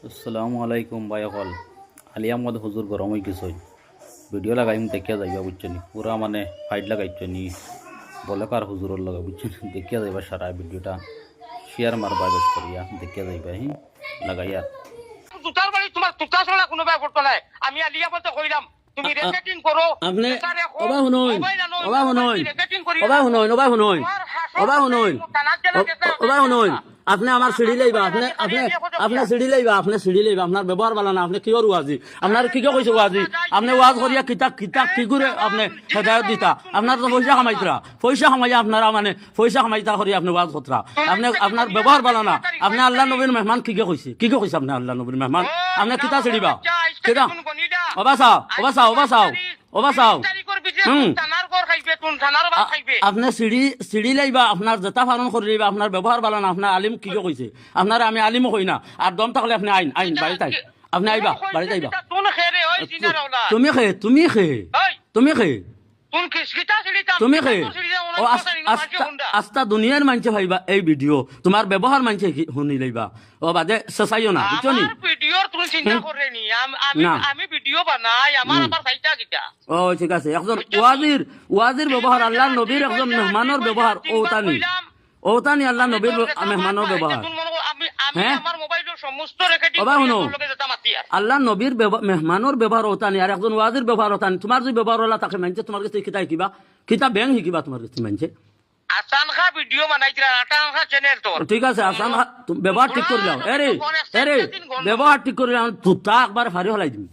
আসসালামু আলাইকুম ভাই অকল আলিয়া মদ হুজুর গরম হয়ে গেছে ভিডিও লাগাইম দেখিয়া যাইবা বুঝছেন পুরা মানে ফাইট লাগাইছ নি বলে কার হুজুরের লগা বুঝছেন দেখিয়া যাইবা সারা ভিডিওটা শেয়ার মারবা বেশ করিয়া দেখিয়া যাইবা হি লাগাইয়া তুতার বাড়ি তোমার তুতা ছাড়া কোনো ব্যাপার নাই আমি আলিয়া বলতে কইলাম তুমি রেকর্ডিং করো আপনি ওবা শুনই ওবা শুনই ওবা শুনই ওবা শুনই ওবা শুনই ওবা শুনই আপনি আমার সিঁড়ি লইবা আপনি সিঁড়ি লইবা আপনার ব্যবহার ভালো না আপনি কি করু আজি আপনার কি কইছো আজি আপনি ওয়াজ করিয়া কিতাব কি করে আপনি হেদায়ত দিতা আপনার তো পয়সা কামাইয়া আপনারা মানে পয়সা কামাইতা করি আপনি ওয়াজ কতরা আপনি আপনার ব্যবহার ভালো না আপনি আল্লাহ নবীর মেহমান কি কইছে আপনি আল্লাহ নবীর মেহমান আপনি কিতা সিঁড়িবা কিতা ওবা চাও আপনার সিঁড়ি লাইবা আপনার জেতা ফারণ করে লইবা আপনার ব্যবহার ভালো না আপনার আলিম কি কইছে আপনার আমি আলিমও কই না আর দম থাকলে আপনি আইন বাড়িতে আপনি আইবা বাড়িতে আইবা তুমি খে আস্তা দুনিয়ার মানছে ভাইবা এই ভিডিও তোমার ব্যবহার মানছে শুনি লইবা ও বাদে শেষাইও না বুঝছো নি ও ঠিক আছে একজন ওয়াজির ব্যবহার আল্লাহ নবীর একজন মেহমানের ব্যবহার ওতানি আল্লাহ নবীর মেহমানের ব্যবহার হ্যাঁ আল্লাহ নবীর মেহমানের ব্যবহার ওতানি আর একজন ওয়াজির ব্যবহার ওতানি তোমার যে ব্যবহার হলা তাকে মানছে তোমার কাছে কিতা শিকিবা কিতা ব্যাং শিকিবা তোমার কাছে মানছে ঠিক আছে আসান ব্যবহার ঠিক করে যাও এরে ব্যবহার ঠিক করে যাও তুতা একবার ফারি হলাই দিবি